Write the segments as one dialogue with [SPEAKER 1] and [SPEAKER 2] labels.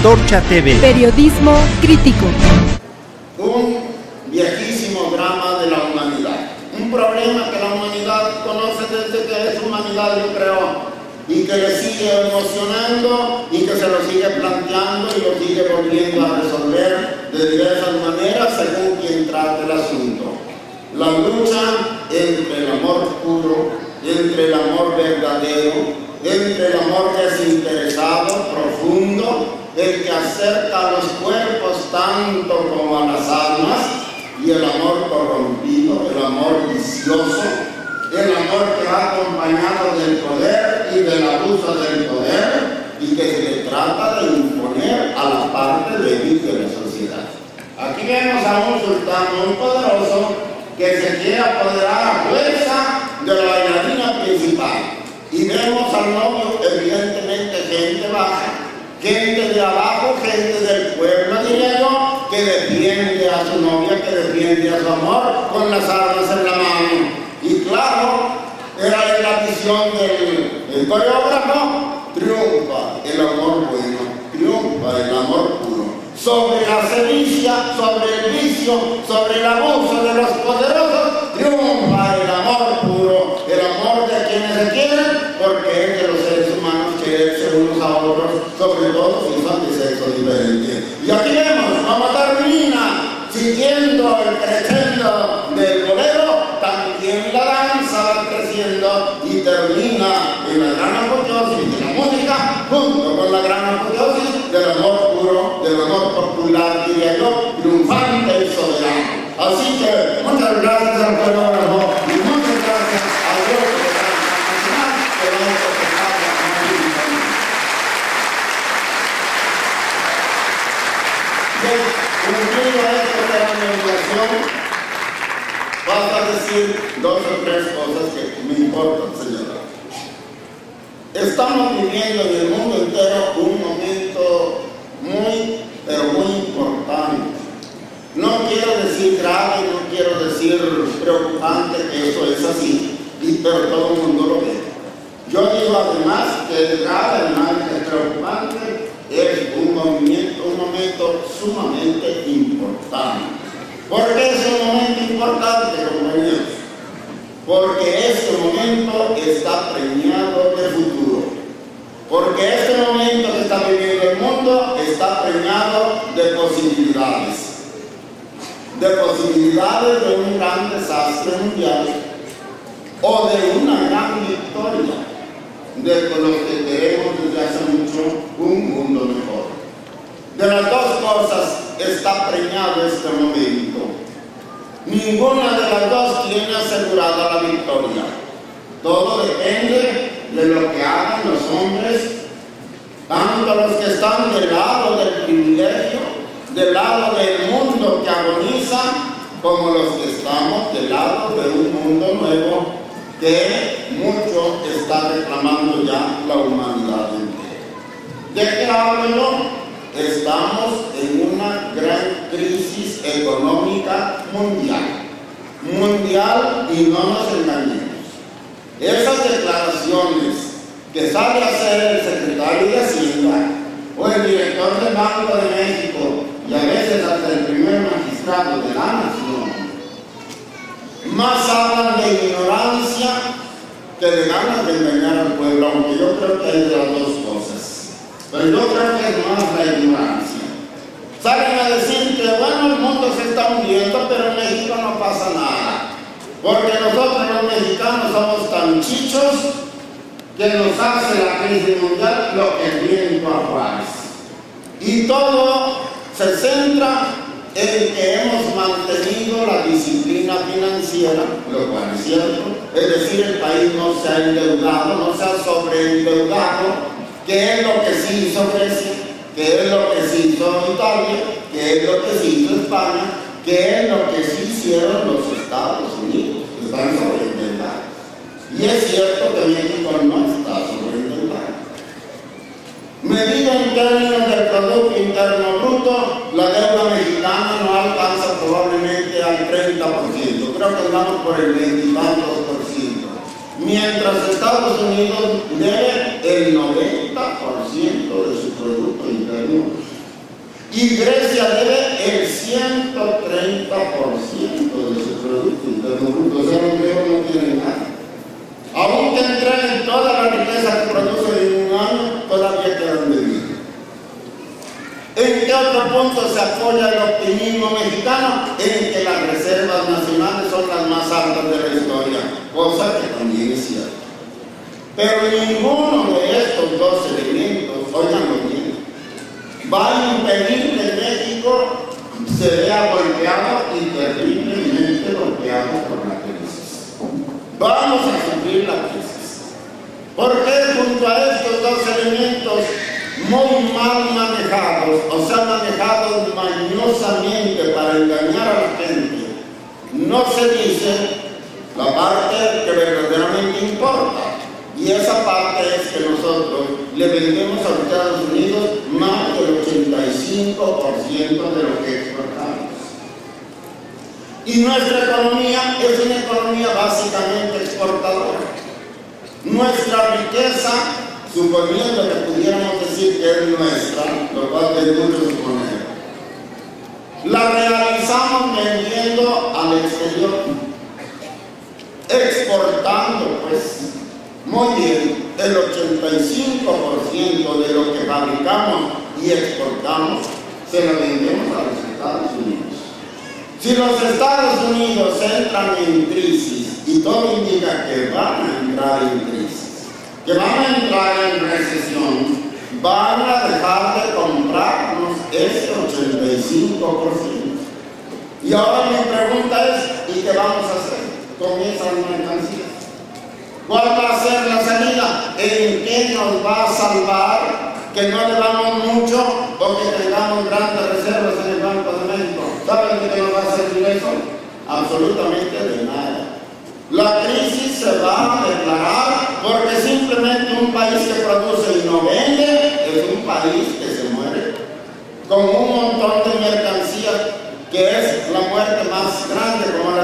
[SPEAKER 1] Antorcha TV.
[SPEAKER 2] Periodismo crítico.
[SPEAKER 3] Un viejísimo drama de la humanidad. Un problema que la humanidad conoce desde que es humanidad, yo creo, y que le sigue emocionando y que se lo sigue planteando y lo sigue volviendo a resolver de diversas maneras según quien trate el asunto. La lucha entre el amor puro, entre el amor verdadero, entre el amor desinteresado, profundo, el que acerca a los cuerpos tanto como a las almas, y el amor corrompido, el amor vicioso, el amor que va acompañado del poder y del abuso del poder, y que se le trata de imponer a la parte débil de la sociedad. Aquí vemos a un sultán muy poderoso que se quiere apoderar a fuerza de la bailarina principal. Y vemos al novio, evidentemente, gente baja, gente de abajo, gente del pueblo, diría yo, que defiende a su novia, que defiende a su amor con las armas en la mano. Y claro, era la visión del coreógrafo: triunfa el amor bueno, triunfa el amor puro. Sobre la sevicia, sobre el vicio, sobre el abuso de los poderosos, triunfa el amor puro, el amor de quienes se quieren, porque es de los seres humanos quererse unos a otros, sobre todo si son de sexo diferente. Y aquí vemos a Matarmina siguiendo el crescendo del bolero, también la danza va creciendo y termina en la gran apoteosis de la música, junto con la gran apoteosis del amor puro, del amor popular, diría yo, triunfante y soberano. Así que muchas gracias al coreógrafo y muchas gracias a Dios de la Nacional que lo ha hecho que salga muy bien. Cumplido esto de la mediación, basta decir dos o tres cosas que me importan señalar. Estamos viviendo en el mundo entero un momento muy, pero muy importante. No quiero decir grave, no quiero decir preocupante, que eso es así, pero todo el mundo lo ve. Yo digo además que es grave, además que es preocupante, es un momento sumamente importante. ¿Por qué es un momento importante, compañeros? Porque este momento está preñado de futuro. Porque este momento que está viviendo el mundo está preñado de posibilidades. De posibilidades de un gran desastre mundial o de una gran victoria de los que queremos desde hace mucho un mundo mejor. De las dos cosas está preñado este momento. Ninguna de las dos tiene asegurada la victoria. Todo depende de lo que hagan los hombres, tanto los que están del lado del privilegio, del lado del mundo que agoniza, como los que estamos del lado de un mundo nuevo que mucho está reclamando ya la humanidad entera. ¿De qué hablo yo? Estamos en una gran crisis económica mundial, y no nos engañemos. Esas declaraciones que sale a hacer el secretario de Hacienda o el director del Banco de México y a veces hasta el primer magistrado de la nación, más hablan de ignorancia que de ganas de engañar al pueblo, aunque yo creo que hay de las dos cosas. Pero yo creo que es más la ignorancia. Salen a decir que bueno, el mundo se está hundiendo, pero en México no pasa nada. Porque nosotros los mexicanos somos tan chichos que nos hace la crisis mundial lo que el viento a Juárez. Y todo se centra en que hemos mantenido la disciplina financiera, lo cual es cierto, es decir, el país no se ha endeudado, no se ha sobreendeudado, que es lo que sí hizo Grecia, que es lo que sí hizo Italia, que es lo que sí hizo España, que es lo que sí hicieron los Estados Unidos, que están sobreendeudados. Y es cierto que México no está sobreendeudaado. Medido en términos del Producto Interno Bruto, la deuda mexicana no alcanza probablemente al 30%, creo que andamos por el 20 y tantos por ciento. Mientras Estados Unidos debe el 90% de su Producto Interno Y Grecia debe el 130% de su Producto Interno Bruto. O sea, los griegos no tienen nada. Aunque entreguen toda la riqueza que produce en un año, todavía quedan de vida. ¿En qué otro punto se apoya el optimismo mexicano? En que las reservas nacionales son las más altas de la historia, cosa que también es cierto. Pero ninguno de estos dos elementos, óiganlo bien, va a impedir que México se vea golpeado y terriblemente golpeado por la crisis. Vamos a sufrir la crisis. Porque junto a estos dos elementos muy mal manejados, o sea, manejados mañosamente para engañar a la gente, no se dice la parte que verdaderamente importa. Y esa parte es que nosotros le vendemos a los Estados Unidos más del 85% de lo que exportamos. Y nuestra economía es una economía básicamente exportadora. Nuestra riqueza, suponiendo que pudiéramos decir que es nuestra, lo cual es mucho suponer, la realizamos vendiendo al exterior, exportando, pues. Muy bien, el 85% de lo que fabricamos y exportamos se lo vendemos a los Estados Unidos. Si los Estados Unidos entran en crisis, y todo indica que van a entrar en crisis, que van a entrar en recesión, van a dejar de comprarnos ese 85%. Y ahora mi pregunta es, ¿y qué vamos a hacer con esas mercancías? ¿Cuál va a ser la salida? ¿En qué nos va a salvar que no le damos mucho o que tengamos grandes reservas en el Banco de México? ¿Saben de qué nos va a servir eso? Absolutamente de nada. La crisis se va a declarar porque simplemente un país que produce y no vende es un país que se muere con un montón de mercancías, que es la muerte más grande, como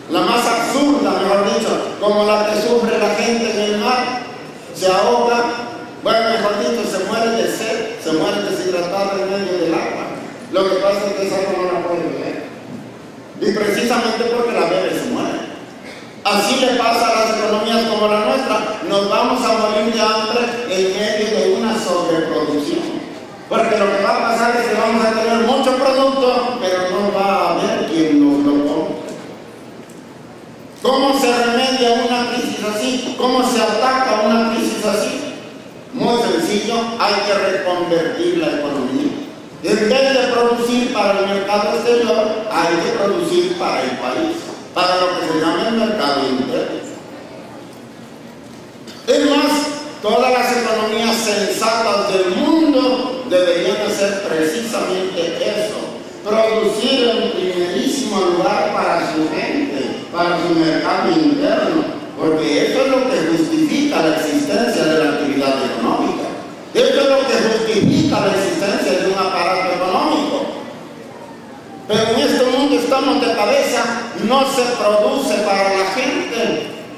[SPEAKER 3] la más absurda, mejor dicho, como la que sufre la gente en el mar. Se ahoga, bueno, mejor dicho, se muere de sed, se muere deshidratada en medio del agua. Lo que pasa es que esa agua no la puede beber. Y precisamente porque la bebe se muere. Así le pasa a las economías como la nuestra. Nos vamos a morir de hambre en medio de una sobreproducción. Porque lo que va a pasar es que vamos a tener mucho producto, pero no va a haber quien nos lo compre. ¿Cómo se remedia una crisis así? ¿Cómo se ataca una crisis así? Muy sencillo, hay que reconvertir la economía. En vez de producir para el mercado exterior, hay que producir para el país, para lo que se llama el mercado interno. Es más, todas las economías sensatas del mundo deberían hacer precisamente eso. Producir en primerísimo lugar para su gente, para su mercado interno, porque eso es lo que justifica la existencia de la actividad económica. Esto es lo que justifica la existencia de un aparato económico. Pero en este mundo estamos de cabeza, no se produce para la gente,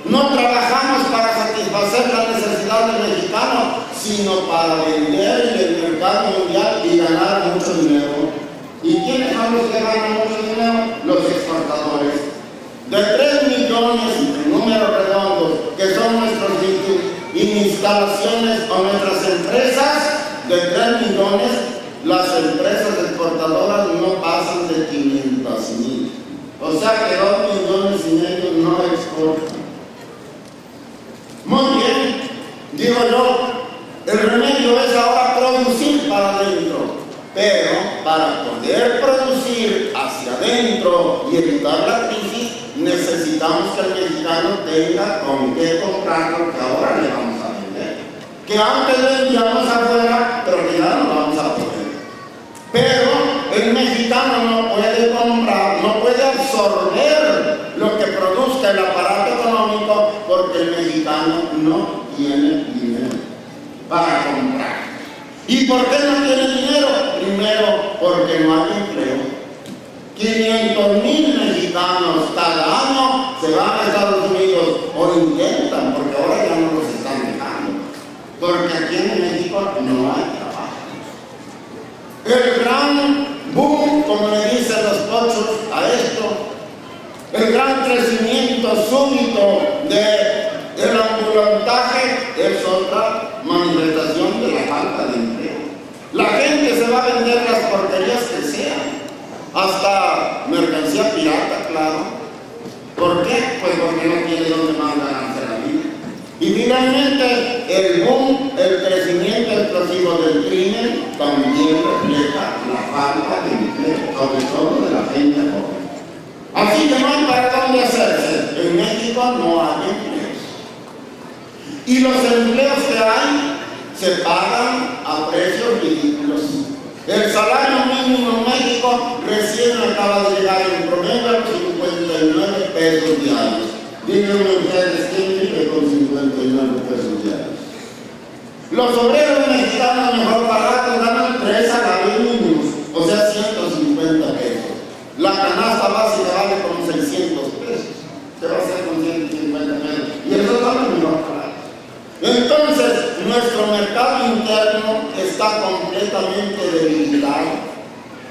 [SPEAKER 3] no trabajamos para satisfacer la necesidad del mexicano, sino para vender en el mercado mundial y ganar mucho dinero. ¿Y quiénes son los que ganan mucho dinero? Los exportadores. De 3 millones, en números redondos, que son nuestras instalaciones o nuestras empresas, de 3 millones, las empresas exportadoras no pasan de 500,000. O sea que 2,5 millones no exportan. Muy bien, digo yo, el remedio es ahora producir para adentro. Pero para poder producir hacia adentro y evitar la crisis, necesitamos que el mexicano tenga con qué comprar lo que ahora le vamos a vender. Que antes vendíamos afuera, pero que ya no vamos a poder. Pero el mexicano no puede comprar, no puede absorber lo que produzca el aparato económico, porque el mexicano no tiene dinero para comprar. ¿Y por qué no tiene dinero? Primero, porque no hay empleo. 500,000 mexicanos cada año se van a Estados Unidos, o intentan, porque ahora ya no los están dejando. Porque aquí en México no hay trabajo. El gran boom, como le dicen los pochos a esto, el gran crecimiento súbito del ambulantaje es otra manifestación de la falta de empleo. La gente se va a vender las porquerías que sean, hasta mercancía pirata, claro. ¿Por qué? Pues porque no tiene dónde más ganarse la vida. Y finalmente, el boom, el crecimiento explosivo del crimen también refleja la falta de empleo, sobre todo de la gente joven. Así que no hay para dónde hacerse. En México no hay empleos. Y los empleos que hay se pagan a precios ridículos. El salario mínimo en México recién acaba de llegar en promedio a los 59 pesos diarios. Díganme ustedes quién vive con 59 pesos diarios. Los obreros mexicanos mejor pagados ganan 3 salarios mínimos, o sea 150 pesos. La canasta básica vale como 600 pesos. ¿Qué va a hacer con 150 pesos? Y eso es lo mejor pagado. Entonces, nuestro mercado interno está completamente debilitado.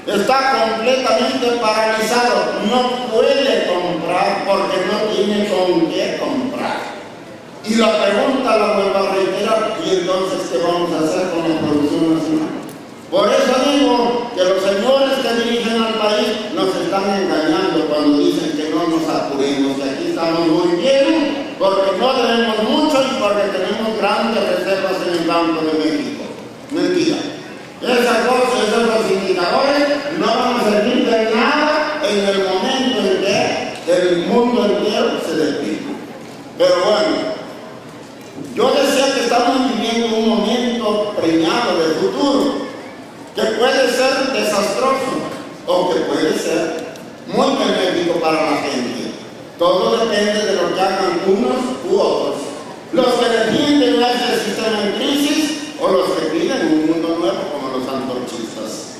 [SPEAKER 3] Está completamente paralizado, no puede comprar porque no tiene con qué comprar. Y la pregunta la vuelvo a reiterar, ¿y entonces qué vamos a hacer con la producción nacional? Por eso digo que los señores que dirigen al país nos están engañando cuando dicen que no nos apuremos, que aquí estamos muy bien, porque no tenemos mucho y porque tenemos grandes reservas en el Banco de México. Mentira. Esas cosas, esos indicadores no van a servir de nada en el momento en que el mundo entero se deprime. Pero bueno, yo decía que estamos viviendo un momento preñado de futuro, que puede ser desastroso o que puede ser muy benéfico para la gente. Todo depende de lo que hagan unos u otros. Los que defienden a este sistema en crisis o los que piden un mundo nuevo como los antorchistas.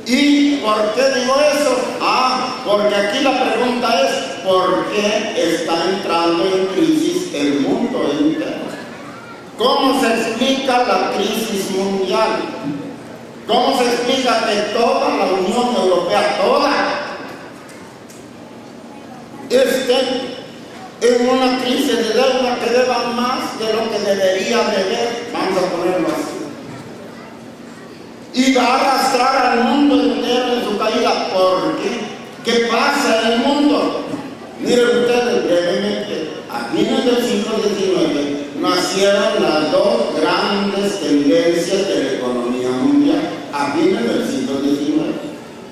[SPEAKER 3] ¿Y por qué digo eso? Porque aquí la pregunta es ¿por qué está entrando en crisis el mundo entero? ¿Cómo se explica la crisis mundial? ¿Cómo se explica que toda la Unión Europea, esté en una crisis de deuda, que deba más de lo que debería deber, vamos a ponerlo así, y va a arrastrar al mundo entero en su caída? ¿Por qué? ¿Qué pasa en el mundo? Miren ustedes brevemente, a fines del siglo XIX nacieron las dos grandes tendencias de la economía mundial, a fines del siglo XIX.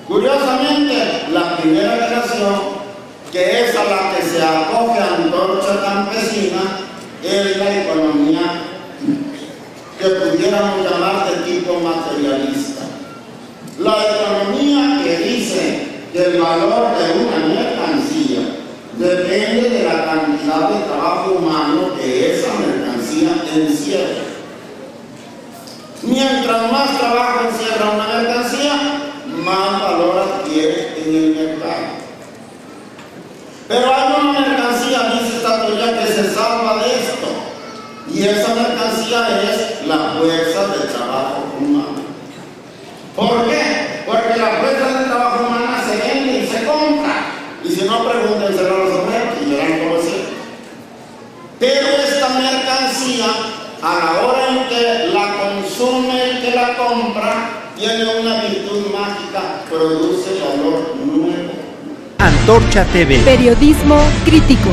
[SPEAKER 3] Curiosamente, la primera generación, que es a la que se acoge Antorcha Campesina, es la economía que pudiéramos llamar de tipo materialista. La economía que dice que el valor de una mercancía depende de la cantidad de trabajo humano que esa mercancía encierra. Mientras más trabajo encierra una mercancía, más valor adquiere en el mercado. Pero hay una mercancía, dice esta teoría, que se salva de esto, y esa mercancía es la fuerza de trabajo humana. ¿Por qué? Porque la fuerza de trabajo humana se vende y se compra. Y si no, pregúntenselo a los obreros y verán cómo es cierto. Pero esta mercancía, a la hora en que la consume el que la compra, tiene una virtud mágica, produce valor nuevo.
[SPEAKER 2] Antorcha TV. Periodismo crítico.